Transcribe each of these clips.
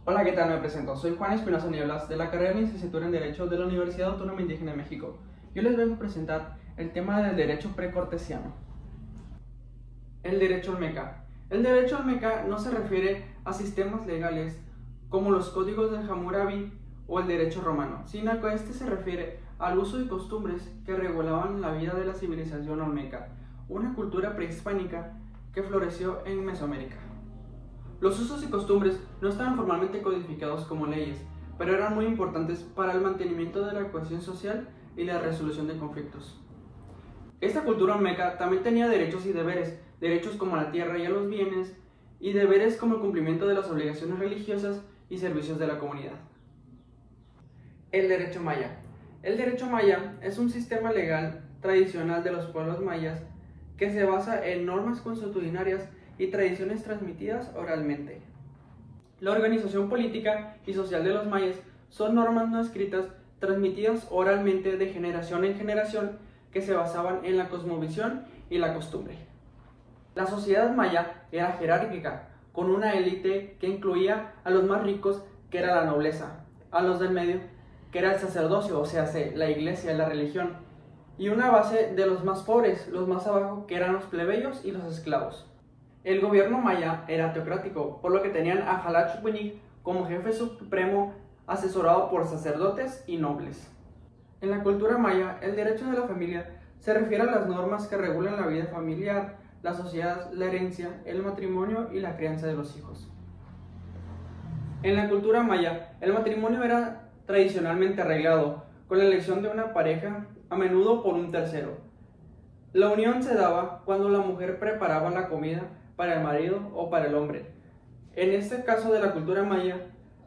Hola, ¿qué tal? Me presento. Soy Juan Espinosa Nieblas, de la carrera de Licenciatura en Derecho de la Universidad Autónoma Indígena de México. Yo les vengo a presentar el tema del derecho precortesiano. El derecho olmeca. El derecho olmeca no se refiere a sistemas legales como los códigos del Hammurabi o el derecho romano, sino que este se refiere al uso y costumbres que regulaban la vida de la civilización olmeca, una cultura prehispánica que floreció en Mesoamérica. Los usos y costumbres no estaban formalmente codificados como leyes, pero eran muy importantes para el mantenimiento de la cohesión social y la resolución de conflictos. Esta cultura olmeca también tenía derechos y deberes, derechos como a la tierra y a los bienes, y deberes como el cumplimiento de las obligaciones religiosas y servicios de la comunidad. El derecho maya. El derecho maya es un sistema legal tradicional de los pueblos mayas que se basa en normas consuetudinarias y tradiciones transmitidas oralmente. La organización política y social de los mayas son normas no escritas transmitidas oralmente de generación en generación que se basaban en la cosmovisión y la costumbre. La sociedad maya era jerárquica, con una élite que incluía a los más ricos, que era la nobleza, a los del medio, que era el sacerdocio, o sea, la iglesia, la religión, y una base de los más pobres, los más abajo, que eran los plebeyos y los esclavos. El gobierno maya era teocrático, por lo que tenían a Xalachicwinik como jefe supremo, asesorado por sacerdotes y nobles. En la cultura maya, el derecho de la familia se refiere a las normas que regulan la vida familiar, la sociedad, la herencia, el matrimonio y la crianza de los hijos. En la cultura maya, el matrimonio era tradicionalmente arreglado, con la elección de una pareja, a menudo por un tercero. La unión se daba cuando la mujer preparaba la comida para el marido o para el hombre. En este caso de la cultura maya,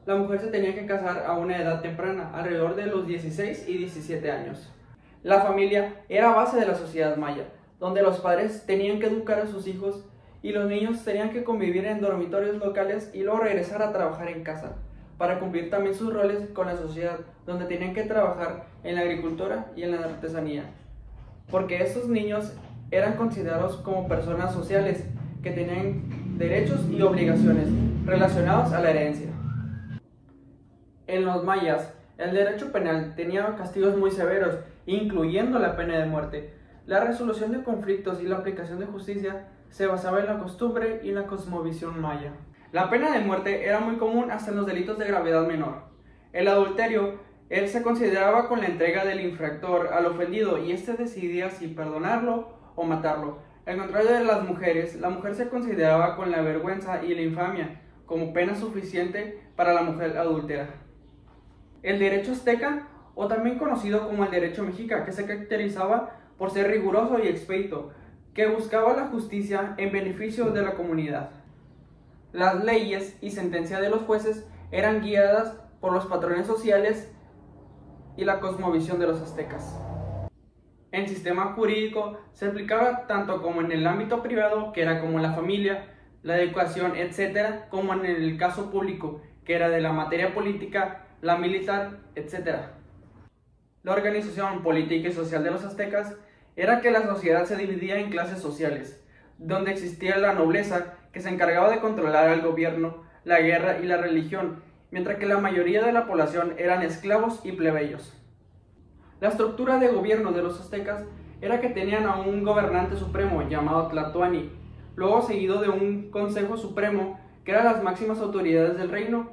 la mujer se tenía que casar a una edad temprana, alrededor de los 16 y 17 años. La familia era base de la sociedad maya, donde los padres tenían que educar a sus hijos y los niños tenían que convivir en dormitorios locales y luego regresar a trabajar en casa, para cumplir también sus roles con la sociedad, donde tenían que trabajar en la agricultura y en la artesanía, porque estos niños eran considerados como personas sociales que tenían derechos y obligaciones relacionados a la herencia. En los mayas, el derecho penal tenía castigos muy severos, incluyendo la pena de muerte. La resolución de conflictos y la aplicación de justicia se basaba en la costumbre y en la cosmovisión maya. La pena de muerte era muy común hasta en los delitos de gravedad menor. El adulterio, él se consideraba con la entrega del infractor al ofendido y éste decidía si perdonarlo o matarlo. Al contrario de las mujeres, la mujer se consideraba con la vergüenza y la infamia como pena suficiente para la mujer adúltera. El derecho azteca, o también conocido como el derecho mexica, que se caracterizaba por ser riguroso y expedito, que buscaba la justicia en beneficio de la comunidad. Las leyes y sentencias de los jueces eran guiadas por los patrones sociales y la cosmovisión de los aztecas. El sistema jurídico se aplicaba tanto como en el ámbito privado, que era como la familia, la educación, etc., como en el caso público, que era de la materia política, la militar, etc. La organización política y social de los aztecas era que la sociedad se dividía en clases sociales, donde existía la nobleza, que se encargaba de controlar al gobierno, la guerra y la religión, mientras que la mayoría de la población eran esclavos y plebeyos. La estructura de gobierno de los aztecas era que tenían a un gobernante supremo llamado Tlatoani, luego seguido de un consejo supremo que eran las máximas autoridades del reino,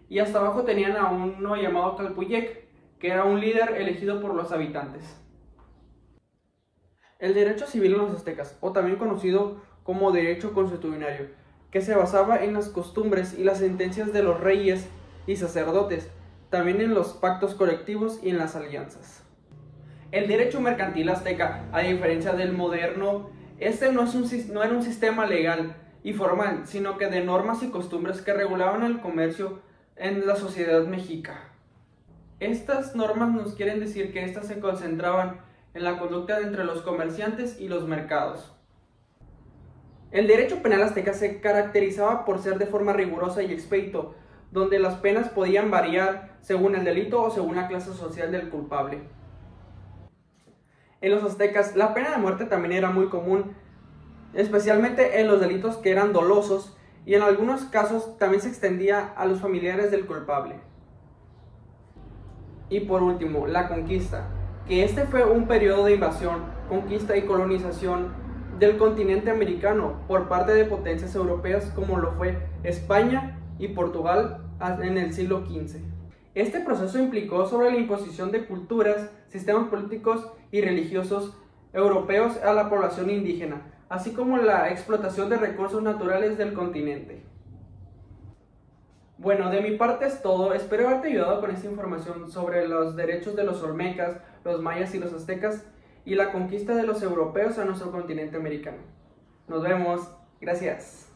y hasta abajo tenían a uno llamado Calpuyek, que era un líder elegido por los habitantes. El derecho civil en los aztecas, o también conocido como derecho consuetudinario, que se basaba en las costumbres y las sentencias de los reyes y sacerdotes, también en los pactos colectivos y en las alianzas. El derecho mercantil azteca, a diferencia del moderno, no era un sistema legal y formal, sino que de normas y costumbres que regulaban el comercio en la sociedad mexica. Estas normas nos quieren decir que estas se concentraban en la conducta entre los comerciantes y los mercados. El derecho penal azteca se caracterizaba por ser de forma rigurosa y expedito, donde las penas podían variar según el delito o según la clase social del culpable. En los aztecas, la pena de muerte también era muy común, especialmente en los delitos que eran dolosos y en algunos casos también se extendía a los familiares del culpable. Y por último, la conquista, que este fue un periodo de invasión, conquista y colonización del continente americano por parte de potencias europeas como lo fue España y Portugal en el siglo XV. Este proceso implicó sobre la imposición de culturas, sistemas políticos y religiosos europeos a la población indígena, así como la explotación de recursos naturales del continente. Bueno, de mi parte es todo. Espero haberte ayudado con esta información sobre los derechos de los olmecas, los mayas y los aztecas y la conquista de los europeos a nuestro continente americano. Nos vemos. Gracias.